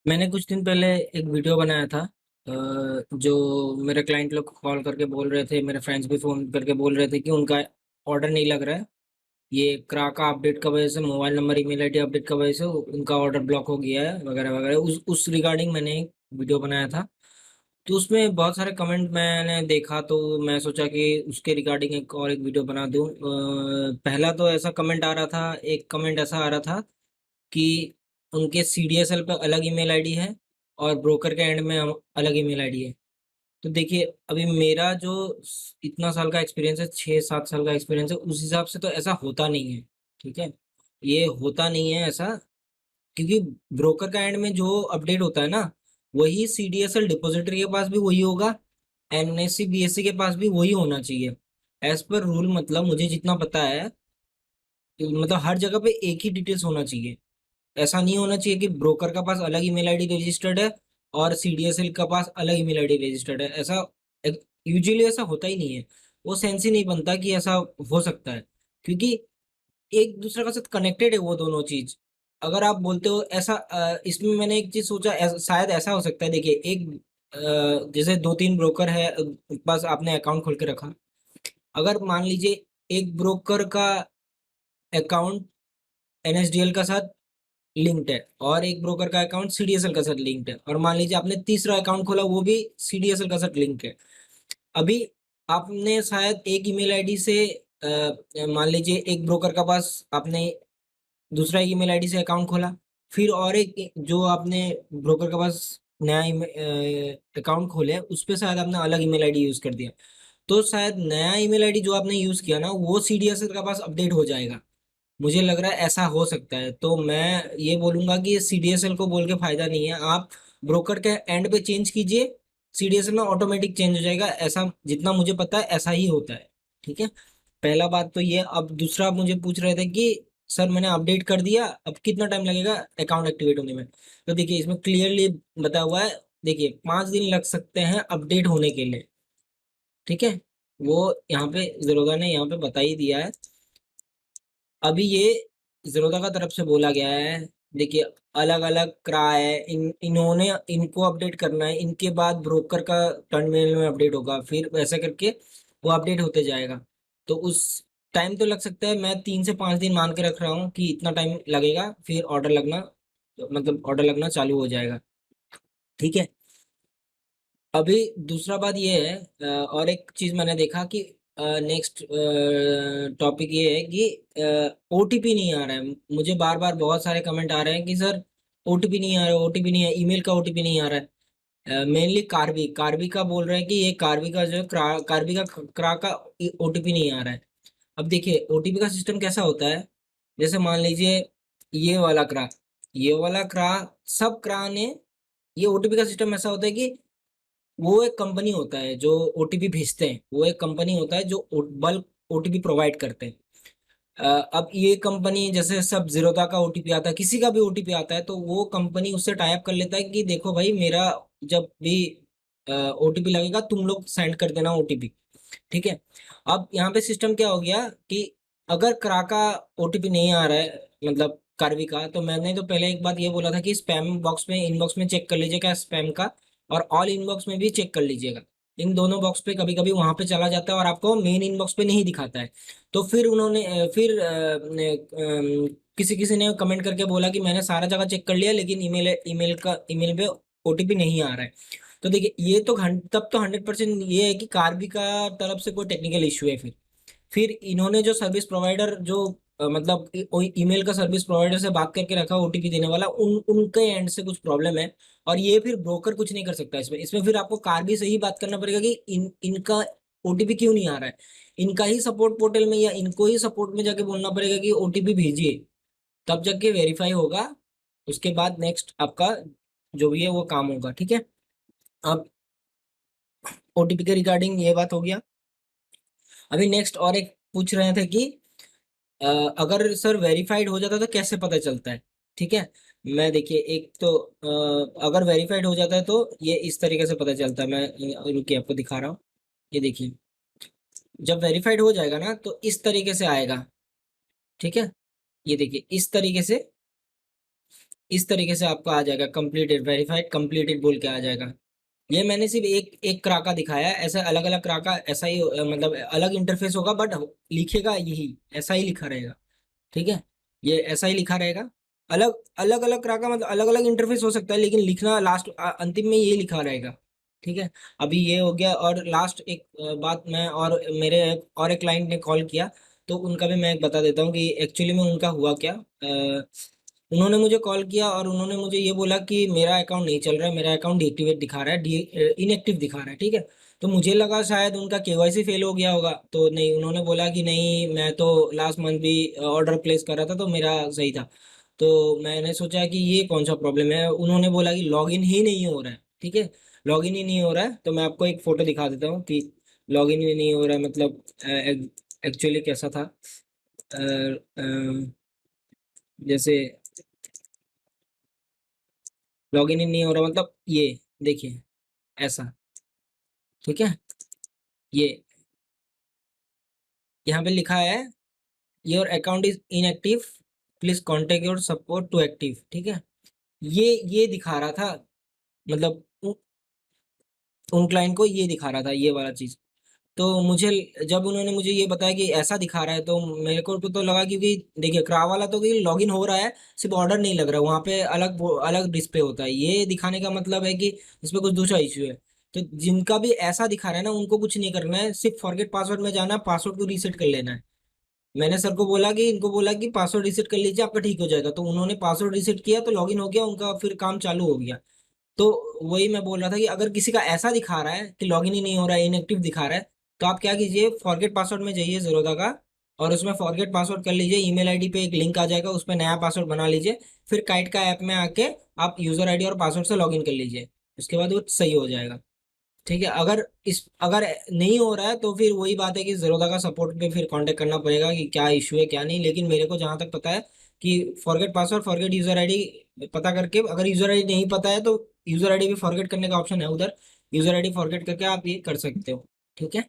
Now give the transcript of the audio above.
मैंने कुछ दिन पहले एक वीडियो बनाया था। जो मेरे क्लाइंट लोग कॉल करके बोल रहे थे, मेरे फ्रेंड्स भी फ़ोन करके बोल रहे थे कि उनका ऑर्डर नहीं लग रहा है। ये क्रा का अपडेट का वजह से, mobile number, email ID update का वजह से उनका ऑर्डर ब्लॉक हो गया है, वगैरह वगैरह। उस रिगार्डिंग मैंने एक वीडियो बनाया था। तो उसमें बहुत सारे कमेंट मैंने देखा, तो मैं सोचा कि उसके रिगार्डिंग एक और एक वीडियो बना दूं। पहला तो ऐसा कमेंट आ रहा था, एक कमेंट ऐसा आ रहा था कि उनके सीडीएसएल पे अलग ईमेल आईडी है और ब्रोकर के एंड में अलग ईमेल आईडी है। तो देखिए, अभी मेरा जो इतना साल का एक्सपीरियंस है, 6-7 साल का एक्सपीरियंस है, उस हिसाब से तो ऐसा होता नहीं है। ठीक है, ये होता नहीं है ऐसा, क्योंकि ब्रोकर का एंड में जो अपडेट होता है ना, वही सीडीएसएल डिपॉजिटरी के पास भी वही होगा, एनएससी बीएससी के पास भी वही होना चाहिए एज पर रूल। मतलब मुझे जितना पता है, मतलब हर जगह पे एक ही डिटेल्स होना चाहिए। ऐसा नहीं होना चाहिए कि ब्रोकर का पास अलग ईमेल आईडी रजिस्टर्ड है और सीडीएसएल का पास अलग ईमेल आईडी रजिस्टर्ड है। ऐसा यूजुअली ऐसा होता ही नहीं है। वो सेंस ही नहीं बनता कि ऐसा हो सकता है, क्योंकि एक दूसरे के साथ कनेक्टेड है वो दोनों चीज। अगर आप बोलते हो ऐसा, इसमें मैंने एक चीज सोचा, शायद ऐसा हो सकता है। देखिए, एक जैसे 2-3 ब्रोकर है, बस आपने अकाउंट खोल के रखा। अगर मान लीजिए एक ब्रोकर का अकाउंट एनएसडीएल का साथ लिंक्ड है और एक ब्रोकर का अकाउंट सीडीएसएल का साथ लिंक्ड है, और मान लीजिए आपने तीसरा अकाउंट खोला, वो भी सीडीएसएल का साथ लिंक है। अभी आपने शायद एक ईमेल आईडी से, मान लीजिए एक ब्रोकर का पास आपने दूसरा ईमेल आईडी से अकाउंट खोला, फिर और एक जो आपने ब्रोकर के पास नया अकाउंट खोले, उस पे शायद आपने अलग ईमेल आईडी यूज कर दिया। तो शायद नया ईमेल आईडी जो आपने यूज किया ना, वो सीडीएसएल का पास अपडेट हो जाएगा। मुझे लग रहा है ऐसा हो सकता है। तो मैं ये बोलूंगा कि सीडीएसएल को बोल के फायदा नहीं है। आप ब्रोकर के एंड पे चेंज कीजिए, सीडीएसएल में ऑटोमेटिक चेंज हो जाएगा। ऐसा जितना मुझे पता है ऐसा ही होता है। ठीक है, पहला बात तो ये। अब दूसरा, आप मुझे पूछ रहे थे कि सर मैंने अपडेट कर दिया, अब कितना टाइम लगेगा अकाउंट एक्टिवेट होने में। तो देखिए, इसमें क्लियरली बता हुआ है। देखिए, 5 दिन लग सकते हैं अपडेट होने के लिए। ठीक है, वो यहाँ पे ज़ेरोधा ने यहाँ पे बता ही दिया है। अभी ये ज़ेरोधा का तरफ से बोला गया है। देखिए, अलग अलग क्रा है, इन्होंने इनको अपडेट करना है, इनके बाद ब्रोकर का टर्मिनल में अपडेट होगा, फिर वैसे करके वो अपडेट होते जाएगा। तो उस टाइम तो लग सकता है। मैं 3 से 5 दिन मान के रख रहा हूँ कि इतना टाइम लगेगा, फिर ऑर्डर लगना, मतलब ऑर्डर लगना चालू हो जाएगा। ठीक है, अभी दूसरा बात ये है, और एक चीज मैंने देखा कि नेक्स्ट टॉपिक ये है कि ओटीपी नहीं आ रहा है। मुझे बार बार बहुत सारे कमेंट आ रहे हैं कि सर ओटीपी नहीं आ रहा है, ओटीपी नहीं है, ईमेल का ओटीपी नहीं आ रहा है। मेनली कार्बी कार्बी का बोल रहे हैं कि ये कार्बी का जो है, कार्बी का क्रा का ओटीपी नहीं आ रहा है। अब देखिए, ओटीपी का सिस्टम कैसा होता है। जैसे मान लीजिए ये वाला क्रा, ये वाला क्रा, सब क्रा ने, ये ओटीपी का सिस्टम ऐसा होता है कि वो एक कंपनी होता है जो ओटीपी भेजते हैं, वो एक कंपनी होता है जो बल्क ओटीपी प्रोवाइड करते हैं। अब ये कंपनी, जैसे सब जीरोधा का ओटीपी आता है, किसी का भी ओटीपी आता है, तो वो कंपनी उससे टाई अप कर लेता है कि देखो भाई, मेरा जब भी ओटीपी लगेगा तुम लोग सेंड कर देना ओटीपी। ठीक है, अब यहाँ पे सिस्टम क्या हो गया कि अगर क्रा का ओटीपी नहीं आ रहा है, मतलब कार्वी का, तो मैंने तो पहले एक बात ये बोला था कि स्पैम बॉक्स में, इनबॉक्स में चेक कर लीजिएगा स्पैम का, और ऑल इनबॉक्स में भी चेक कर लीजिएगा। इन दोनों बॉक्स पे कभी कभी वहां पे चला जाता है और आपको मेन इनबॉक्स पे नहीं दिखाता है। तो फिर उन्होंने किसी किसी ने कमेंट करके बोला कि मैंने सारा जगह चेक कर लिया, लेकिन ईमेल पे ओटीपी नहीं आ रहा है। तो देखिए, ये तो तब तो 100% ये है कि कार्बी का तरफ से कोई टेक्निकल इश्यू है। फिर इन्होंने जो सर्विस प्रोवाइडर, जो मतलब ईमेल का सर्विस प्रोवाइडर से बात करके रखा ओटीपी देने वाला, उनके एंड से कुछ प्रॉब्लम है। और ये फिर ब्रोकर कुछ नहीं कर सकता इसमें। फिर आपको कार्बी से ही बात करना पड़ेगा कि इनका ओटीपी क्यों नहीं आ रहा है। इनका ही सपोर्ट पोर्टल में या इनको ही सपोर्ट में जाके बोलना पड़ेगा कि ओटीपी भेजिए, तब जाके वेरीफाई होगा। उसके बाद नेक्स्ट आपका जो भी है वो काम होगा। ठीक है, अब ओटीपी के रिगार्डिंग ये बात हो गया। अभी नेक्स्ट और एक पूछ रहे थे कि अ, अगर सर वेरीफाइड हो जाता तो कैसे पता चलता है। ठीक है, मैं देखिए, एक तो अगर वेरीफाइड हो जाता है तो ये इस तरीके से पता चलता है। मैं रुकिए आपको दिखा रहा हूँ। ये देखिए, जब वेरीफाइड हो जाएगा ना, तो इस तरीके से आएगा। ठीक है, ये देखिए इस तरीके से इस तरीके से आपका आ जाएगा कंप्लीटेड, वेरीफाइड कंप्लीटेड बोल के आ जाएगा। ये मैंने सिर्फ एक एक क्राका दिखाया है, ऐसा अलग अलग क्राका ऐसा ही मतलब अलग इंटरफेस होगा, बट लिखेगा यही, ऐसा ही लिखा रहेगा। ठीक है, ये ऐसा ही लिखा रहेगा। अलग अलग अलग क्राका मतलब अलग अलग इंटरफेस हो सकता है, लेकिन लिखना लास्ट अंतिम में ये लिखा रहेगा। ठीक है, अभी ये हो गया। और लास्ट एक बात, मैं और मेरे और एक क्लाइंट ने कॉल किया, तो उनका भी मैं एक बता देता हूँ कि एक्चुअली में उनका हुआ क्या। उन्होंने मुझे कॉल किया और उन्होंने मुझे ये बोला कि मेरा अकाउंट नहीं चल रहा है, मेरा अकाउंट डीएक्टिवेट दिखा रहा है, इनएक्टिव दिखा रहा है। ठीक है, तो मुझे लगा शायद उनका केवाईसी फेल हो गया होगा, तो नहीं, उन्होंने बोला कि नहीं, मैं तो लास्ट मंथ भी ऑर्डर प्लेस कर रहा था तो मेरा सही था। तो मैंने सोचा कि ये कौन सा प्रॉब्लम है, उन्होंने बोला कि लॉगिन ही नहीं हो रहा है। ठीक है, लॉगिन ही नहीं हो रहा है, तो मैं आपको एक फोटो दिखा देता हूँ कि लॉगिन ही नहीं हो रहा है मतलब एक्चुअली कैसा था। अ, अ, जैसे लॉगिन ही नहीं हो रहा मतलब ये देखिए ऐसा। ठीक है, ये यहाँ पे लिखा है your account is inactive, please contact your support to active. ठीक है, ये दिखा रहा था, मतलब उन क्लाइंट को ये दिखा रहा था ये वाला चीज। तो मुझे जब उन्होंने मुझे ये बताया कि ऐसा दिखा रहा है, तो मेरे को तो लगा, क्योंकि देखिए क्रा वाला तो कि लॉगिन हो रहा है, सिर्फ ऑर्डर नहीं लग रहा, वहां पे अलग अलग डिस्प्ले होता है, ये दिखाने का मतलब है कि इसमें कुछ दूसरा इश्यू है। तो जिनका भी ऐसा दिखा रहा है ना, उनको कुछ नहीं करना है, सिर्फ फॉरगेट पासवर्ड में जाना है, पासवर्ड को रीसेट कर लेना है। मैंने सर को बोला कि इनको बोला कि पासवर्ड रीसेट कर लीजिए, आपका ठीक हो जाएगा, तो उन्होंने पासवर्ड रीसेट किया तो लॉगिन हो गया उनका, फिर काम चालू हो गया। तो वही मैं बोल रहा था कि अगर किसी का ऐसा दिखा रहा है कि लॉगिन ही नहीं हो रहा है, इनएक्टिव दिखा रहा है, तो आप क्या कीजिए, फॉरगेट पासवर्ड में जाइए ज़ीरोधा का, और उसमें फॉरगेट पासवर्ड कर लीजिए, ईमेल आईडी पे एक लिंक आ जाएगा, उस पर नया पासवर्ड बना लीजिए, फिर काइट का ऐप में आके आप यूजर आईडी और पासवर्ड से लॉगिन कर लीजिए, उसके बाद वो सही हो जाएगा। ठीक है, अगर नहीं हो रहा है तो फिर वही बात है कि ज़ीरोधा का सपोर्ट पे फिर कांटेक्ट करना पड़ेगा कि क्या इशू है क्या नहीं। लेकिन मेरे को जहां तक पता है कि forget password, forget user ID पता करके, अगर यूजर आईडी नहीं पता है तो यूजर आईडी भी फॉरगेट करने का ऑप्शन है उधर, यूजर आईडी फॉरगेट करके आप ये कर सकते हो। ठीक है।